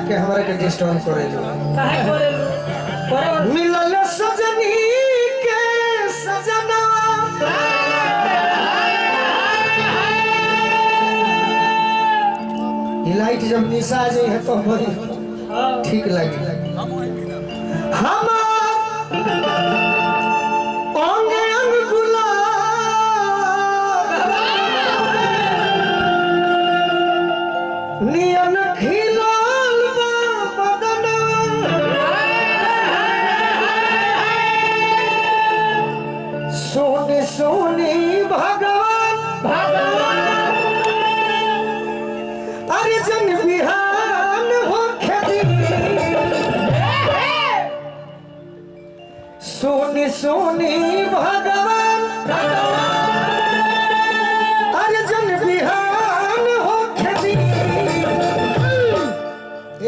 जाके हमारे के डिस्टर्ब करे लो काहे करे मिलल सजनी के सजना ये लाइट जब निशा आ जाए तो बड़ी ठीक लगे हम अंगे अंग गुलाब नियन खिलाल बदन सोने सोने भगवान अरे जन बिहान हो खेती सोने सोने भगवान अरे जन बिहान हो खेती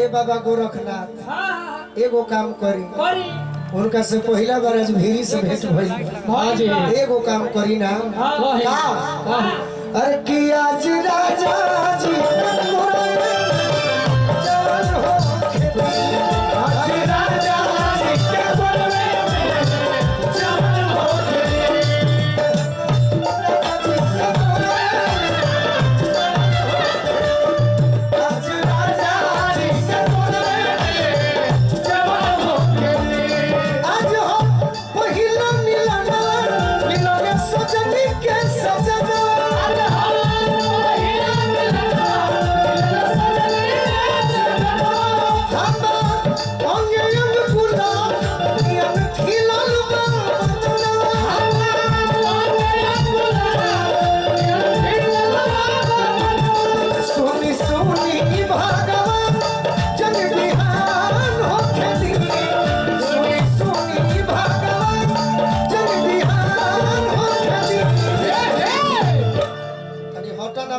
ए बाबा गोरखनाथ एगो काम करी उनका से पहला बार आज भीरी से भेंट भइल एगो काम करी ना का अरे कि आज राजा जी जान हो आज राजा जी के बोलवे जान हो आज राजा जी के बोलवे जान हो आज हो पहिला मिलन सजनी के सजना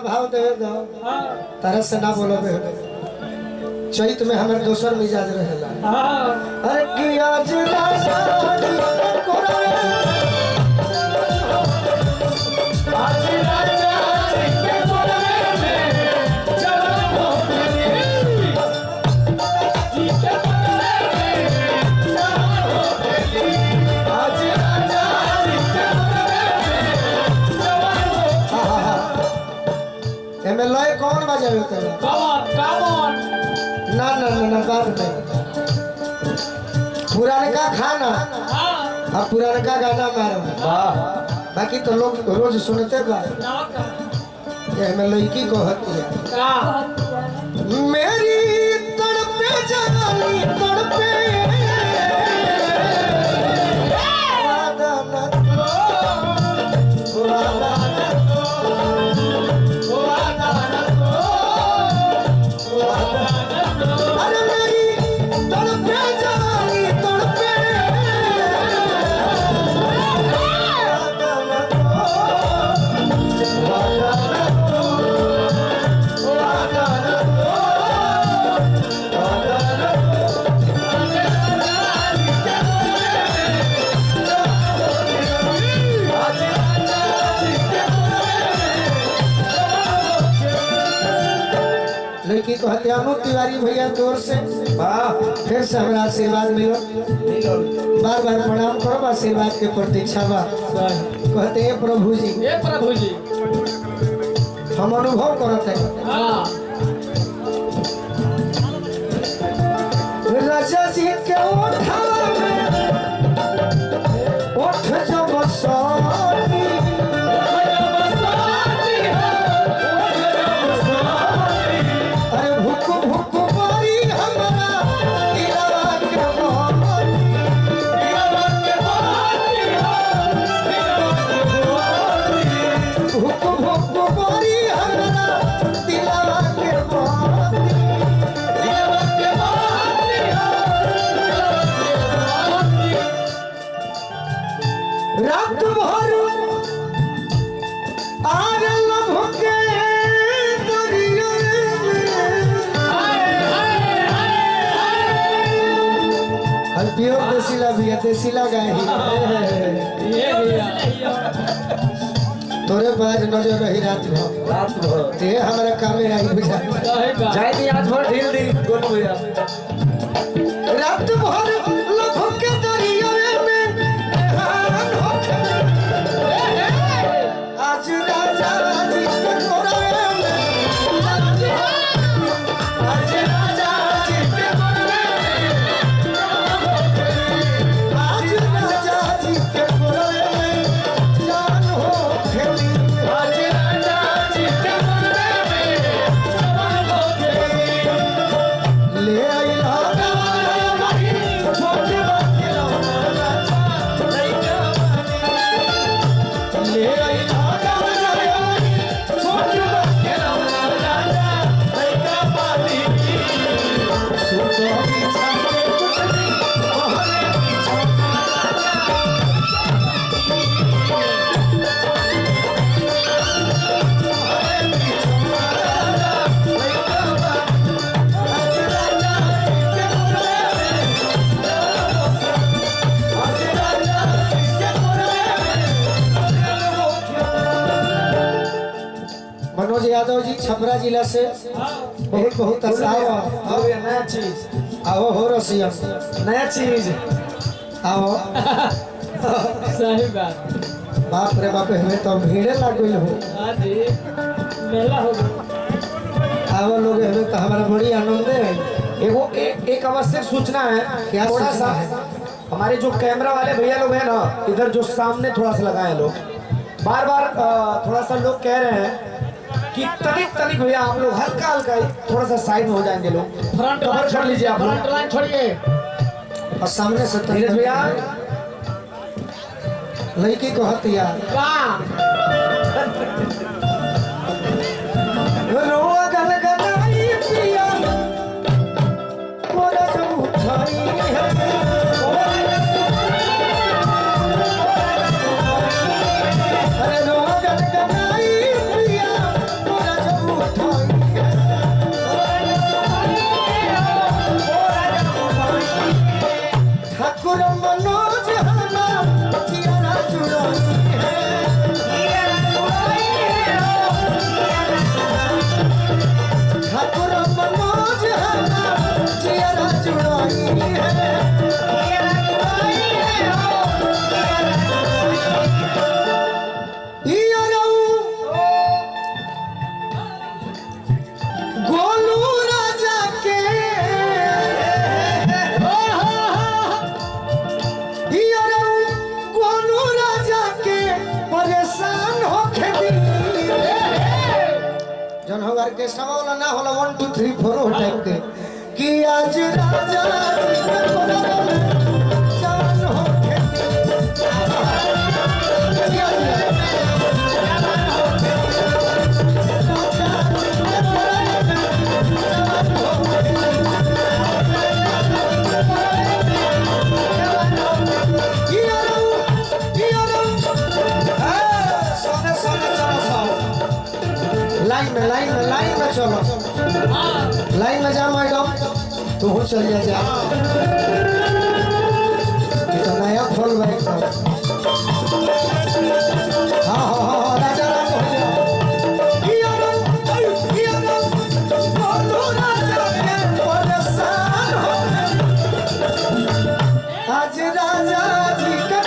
भाव देवे दो तरह से ना बोलो बे चैत में हमारे दोसर मिजाज रहेला अरे कि आज राजा जी कोरवे आज राजा जी के कोरवे जवान हो गई जी के कोरवे जवान हो गई आज राजा जी के कोरवे जवान हो एमे लय कौन बजावे तेरा कौन ना ना ना ना बात नहीं पुराने का खाना अब पुराने का गाना मारो बाकी तो लोग रोज सुनते बा ये हमें लड़की को हती है मेरी तड़पे जवानी तड़पे वादा न तो वादा न तो वादा न तो वादा अरे मेरी तड़पे जवानी तड़पे वादा न तो वादा न तो वादा न तो वादा न लड़की को हत्यानु तिवारी भैया तोर से फिर से हमारा आशीर्वाद मिलो बार बार प्रणाम करो आशीर्वाद के प्रतीक्षा बा कहते हैं प्रभु जी हम अनुभव करते हैं राजा जी के ओठा में ओठ जब सारी अरे भूख भूख मारी हमरा दिलवा के भूख भूख मारी हमरा दिलवा के रात भर आर लभ के दरिया हल प्योर देसीला भी देसीला गाय तोरे बाज नजर रही रात भर रात भर ते हमारा कामे आई बुझा सही बात जाए दी आज भर ढील दी गोलू भैया रात भर लखों के दरिया में नहान होके आज राजा जी के कोरवे में आज राजा जी के कोरवे में आज राजा जी के कोरवे में जान हो खेली आज राजा जी के कोरवे में जान हो खेली ले आई लागा छोटे बाकी ले आई लागा छोटे बाकी लइका पानी सुतो बिछा के कुछ नहीं ओहले बिछा मनोज यादव जी छपरा जिला से एक बहुत आओ अब ये नया चीज आओ हो रसिया नया चीज आओ सही बात बाप रे बाप हमें तो भीड़े लग गई हो हाँ जी मेला हो गया आओ लोग हमें तो हमारा बड़ी आनंद है एगो एक आवश्यक सूचना है क्या थोड़ा सूचना सा है? हमारे जो कैमरा वाले भैया लोग हैं ना इधर जो सामने थोड़ा सा लगाए लोग बार बार थोड़ा सा लोग कह रहे हैं कि तनिक तनिक भैया आप लोग हल्का हल्का थोड़ा सा साइड में हो जाएंगे लोग फ्रंट कवर कर लीजिए आप लोग। फ्रंट लाइन छोड़िए और सामने से धीरज भैया लड़की को हतिया रोआ गल गनाई पिया कोरा जो उठाई है अरे रोआ गल गनाई पिया कोरा जो उठाई ठाकुर मनोज हमा जियारा जुड़ाई ठाकुर मनोज हमा जियारा जुड़ाई गोलू राजा के गोलू राजा के परेशान होके दी जन हो ऑर्केस्ट्रा वाला ना होला 1 2 3 4 हो टाइप के कि आज राजा जी के कोरवे में जान होके लाइन में चलो लाइन में जा मैडम तू हो चल जा ये तो नया फल बैठ हाँ राजा राजा आज राजा जी का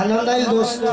आनंद आई दोस्त